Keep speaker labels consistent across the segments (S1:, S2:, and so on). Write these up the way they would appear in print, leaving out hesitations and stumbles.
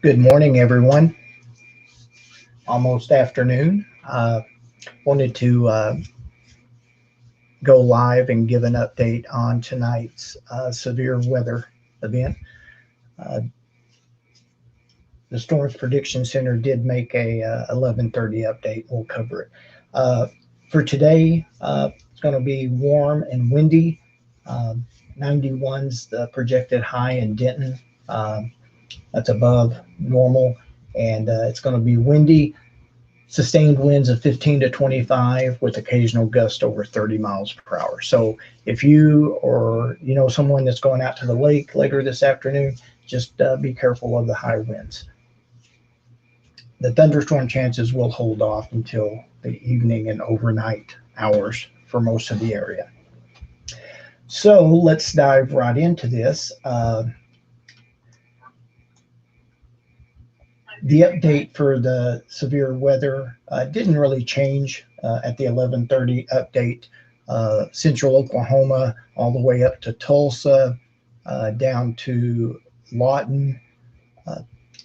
S1: Good morning, everyone. Almost afternoon. Wanted to go live and give an update on tonight's severe weather event. The Storms Prediction Center did make a 11:30 update. We'll cover it. For today, it's going to be warm and windy. 91's the projected high in Denton. That's above normal, and it's going to be windy, sustained winds of 15 to 25 with occasional gusts over 30 miles per hour. So if you or someone that's going out to the lake later this afternoon, just be careful of the high winds. The thunderstorm chances will hold off until the evening and overnight hours for most of the area. So let's dive right into this. The update for the severe weather didn't really change at the 11:30 update. Central Oklahoma all the way up to Tulsa, down to Lawton,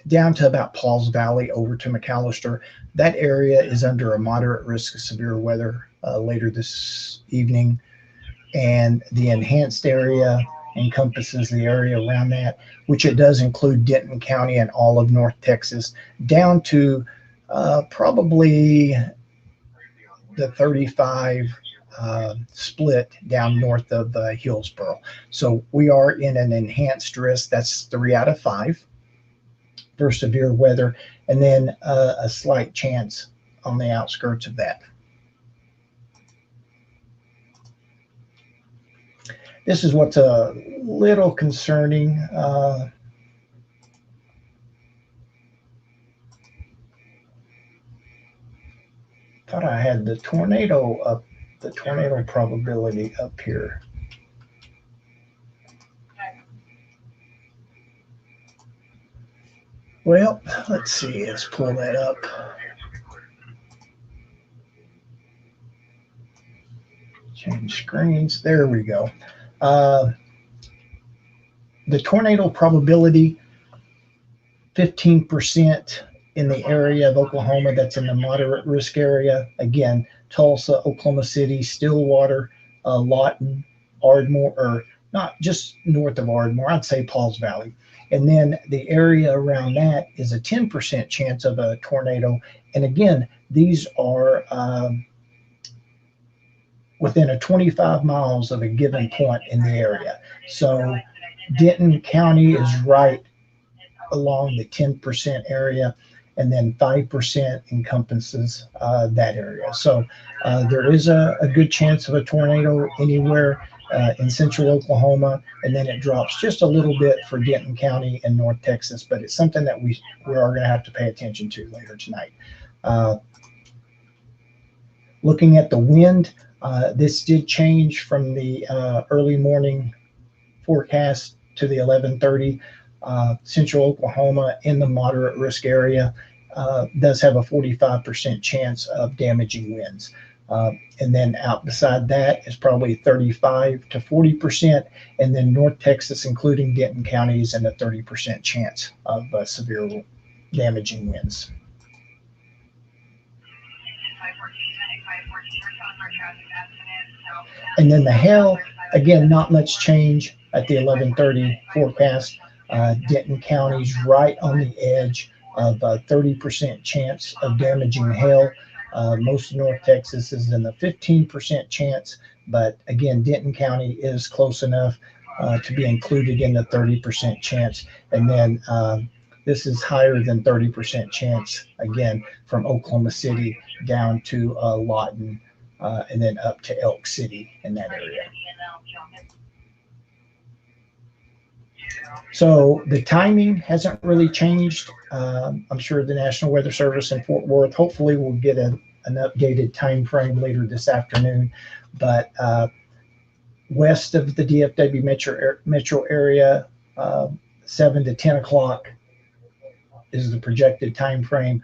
S1: down to about Pauls Valley over to McAllister. That area is under a moderate risk of severe weather later this evening. And the enhanced area encompasses the area around that, which it does include Denton County and all of North Texas, down to probably the 35 split down north of Hillsboro. So we are in an enhanced risk. That's 3 out of 5 for severe weather, and then a slight chance on the outskirts of that. This is what's a little concerning. Thought I had the tornado probability up here. Well, let's see. Let's pull that up. Change screens. There we go. The tornado probability, 15% in the area of Oklahoma that's in the moderate risk area. Again, Tulsa, Oklahoma City, Stillwater, Lawton, Ardmore, or not just north of Ardmore, I'd say Pauls Valley. And then the area around that is a 10% chance of a tornado. And again, these are within a 25 miles of a given point in the area. So Denton County is right along the 10% area, and then 5% encompasses that area. So there is a good chance of a tornado anywhere in central Oklahoma, and then it drops just a little bit for Denton County and North Texas, but it's something that we are going to have to pay attention to later tonight. Looking at the wind, this did change from the early morning forecast to the 11:30. Central Oklahoma in the moderate risk area does have a 45% chance of damaging winds. And then out beside that is probably 35 to 40%. And then North Texas, including Denton County, is in a 30% chance of severe damaging winds. And then the hail, again, not much change at the 11:30 forecast. Denton County's right on the edge of a 30% chance of damaging hail. Most of North Texas is in the 15% chance, but again, Denton County is close enough to be included in the 30% chance. And then this is higher than 30% chance, again, from Oklahoma City down to Lawton, and then up to Elk City in that area. So the timing hasn't really changed. I'm sure the National Weather Service in Fort Worth hopefully will get an updated time frame later this afternoon. But west of the DFW metro area, 7 to 10 o'clock is the projected time frame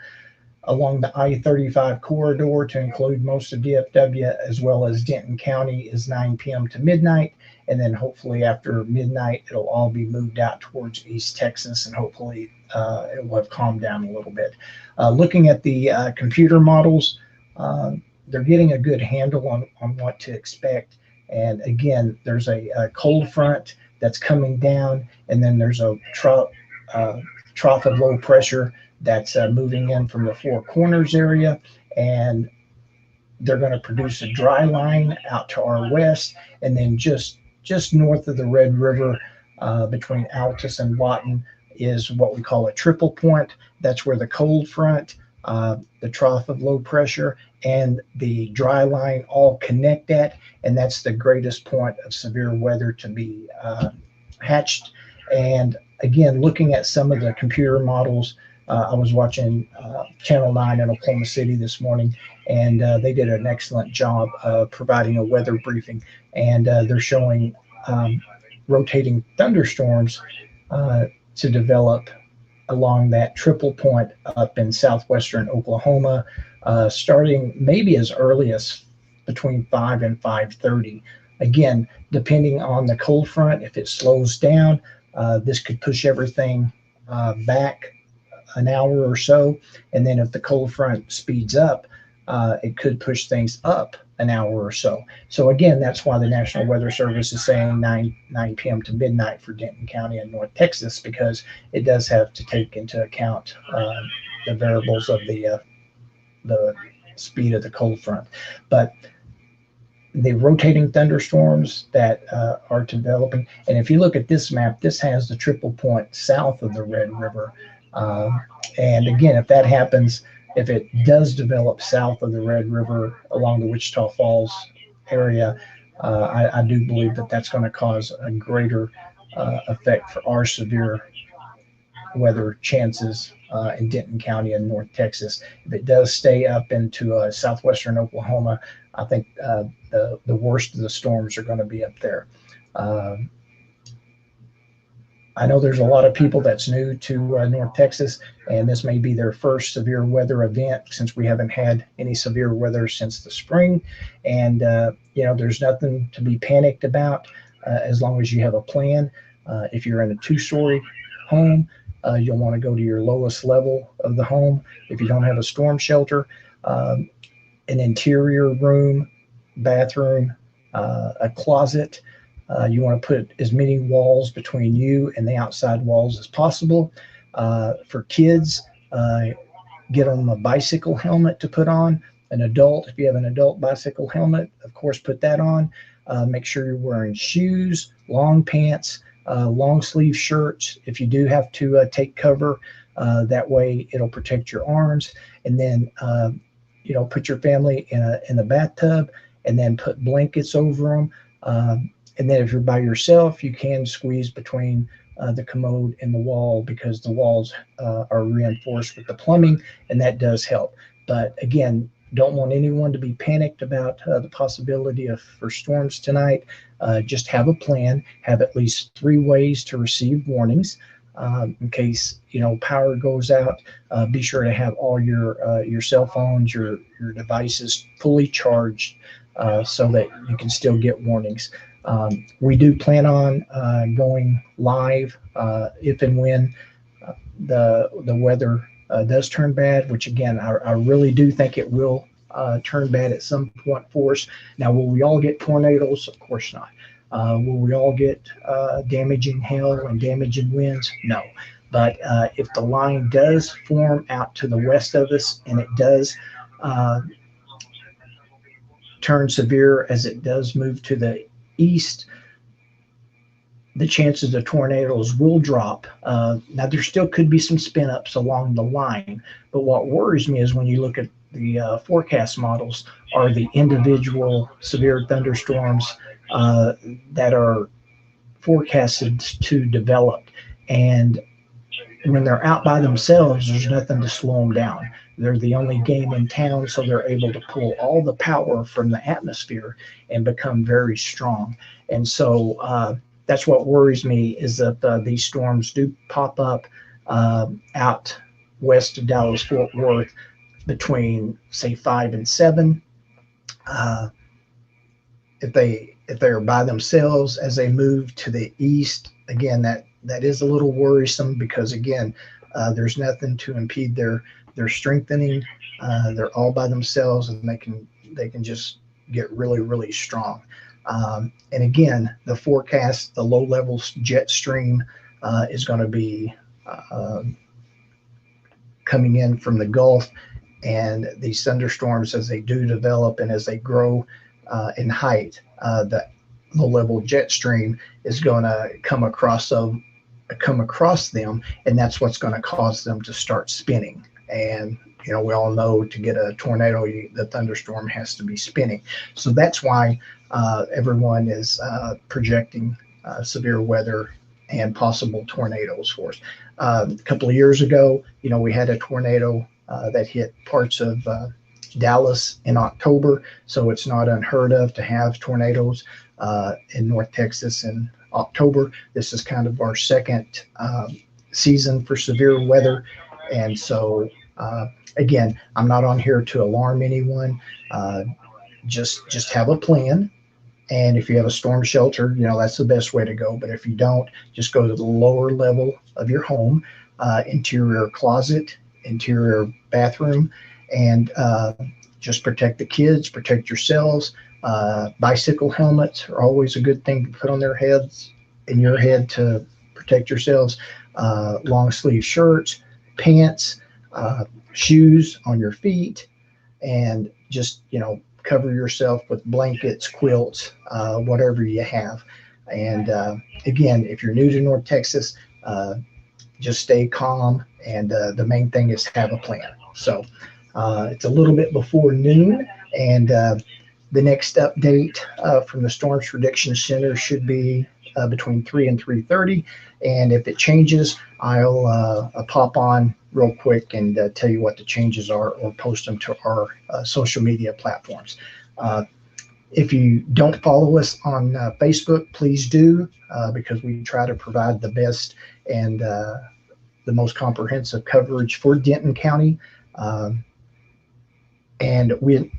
S1: along the I-35 corridor to include most of DFW as well as Denton County is 9 p.m. to midnight. And then hopefully after midnight, it'll all be moved out towards East Texas, and hopefully it will have calmed down a little bit. Looking at the computer models, they're getting a good handle on what to expect. And again, there's a cold front that's coming down, and then there's a trough of low pressure that's moving in from the Four Corners area, and they're going to produce a dry line out to our west, and then just north of the Red River, between Altus and Lawton, is what we call a triple point. That's where the cold front, the trough of low pressure, and the dry line all connect at, and that's the greatest point of severe weather to be hatched. And again, looking at some of the computer models, I was watching Channel 9 in Oklahoma City this morning, and they did an excellent job of providing a weather briefing. And they're showing rotating thunderstorms to develop along that triple point up in southwestern Oklahoma, starting maybe as early as between 5 and 5:30. Again, depending on the cold front, if it slows down, this could push everything back an hour or so. And then if the cold front speeds up, it could push things up an hour or so. So again, that's why the National Weather Service is saying 9 p.m. to midnight for Denton County and North Texas, because it does have to take into account the variables of the speed of the cold front. But the rotating thunderstorms that are developing, and if you look at this map, this has the triple point south of the Red River. And again, if that happens, if it does develop south of the Red River along the Wichita Falls area, I do believe that that's going to cause a greater effect for our severe weather chances in Denton County and North Texas. If it does stay up into southwestern Oklahoma, I think the worst of the storms are going to be up there. I know there's a lot of people that's new to North Texas, and this may be their first severe weather event, since we haven't had any severe weather since the spring. And there's nothing to be panicked about as long as you have a plan. If you're in a 2-story home, you'll want to go to your lowest level of the home. If you don't have a storm shelter, an interior room, bathroom, a closet. You want to put as many walls between you and the outside walls as possible. For kids, get them a bicycle helmet to put on. An adult, if you have an adult bicycle helmet, of course, put that on. Make sure you're wearing shoes, long pants, long sleeve shirts. If you do have to take cover, that way it'll protect your arms. And then, put your family in a bathtub, and then put blankets over them. And then if you're by yourself, you can squeeze between the commode and the wall, because the walls are reinforced with the plumbing, and that does help. But again, don't want anyone to be panicked about the possibility for storms tonight. Just have a plan. Have at least 3 ways to receive warnings. In case power goes out, be sure to have all your cell phones, your devices fully charged, so that you can still get warnings. We do plan on going live if and when the weather does turn bad, which again, I really do think it will turn bad at some point for us. Now, will we all get tornadoes? Of course not. Will we all get damaging hail and damaging winds? No. But if the line does form out to the west of us, and it does, turn severe as it does move to the east, the chances of tornadoes will drop. Now, there still could be some spin ups along the line, but what worries me is when you look at the forecast models are the individual severe thunderstorms that are forecasted to develop. And when they're out by themselves, there's nothing to slow them down. They're the only game in town, so they're able to pull all the power from the atmosphere and become very strong. And so that's what worries me is that these storms do pop up out west of Dallas Fort Worth between say 5 and 7. Uh, if they are by themselves as they move to the east, again that is a little worrisome because again there's nothing to impede their strengthening. They're all by themselves and they can just get really really strong. And again, the forecast, the low level jet stream is going to be coming in from the Gulf, and these thunderstorms as they do develop and as they grow in height, the low level jet stream is going to come across them, and that's what's going to cause them to start spinning. And we all know to get a tornado, the thunderstorm has to be spinning. So that's why everyone is projecting severe weather and possible tornadoes for us. A couple of years ago, we had a tornado that hit parts of Dallas in October. So it's not unheard of to have tornadoes in North Texas in October. This is kind of our second season for severe weather. And so, again, I'm not on here to alarm anyone. Just have a plan. And if you have a storm shelter, that's the best way to go. But if you don't, just go to the lower level of your home, interior closet, interior bathroom, and just protect the kids, protect yourselves. Bicycle helmets are always a good thing to put on their heads, in your head, to protect yourselves. Long sleeve shirts, pants, shoes on your feet, and just cover yourself with blankets, quilts, whatever you have. And again, if you're new to North Texas, just stay calm, and the main thing is have a plan. So it's a little bit before noon, and the next update from the Storms Prediction Center should be between 3 and 3:30. And if it changes, I'll pop on real quick and tell you what the changes are, or post them to our social media platforms. If you don't follow us on Facebook, please do, because we try to provide the best and the most comprehensive coverage for Denton County. And we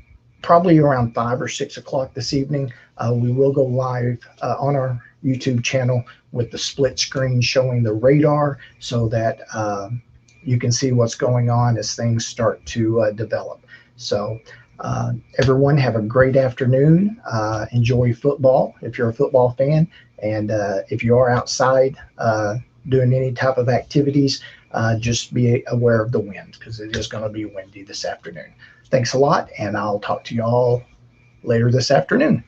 S1: probably around 5 or 6 o'clock this evening, we will go live on our YouTube channel with the split screen showing the radar, so that you can see what's going on as things start to develop. So everyone have a great afternoon. Enjoy football if you're a football fan, and if you are outside doing any type of activities, just be aware of the wind, because it is going to be windy this afternoon. Thanks a lot, and I'll talk to you all later this afternoon.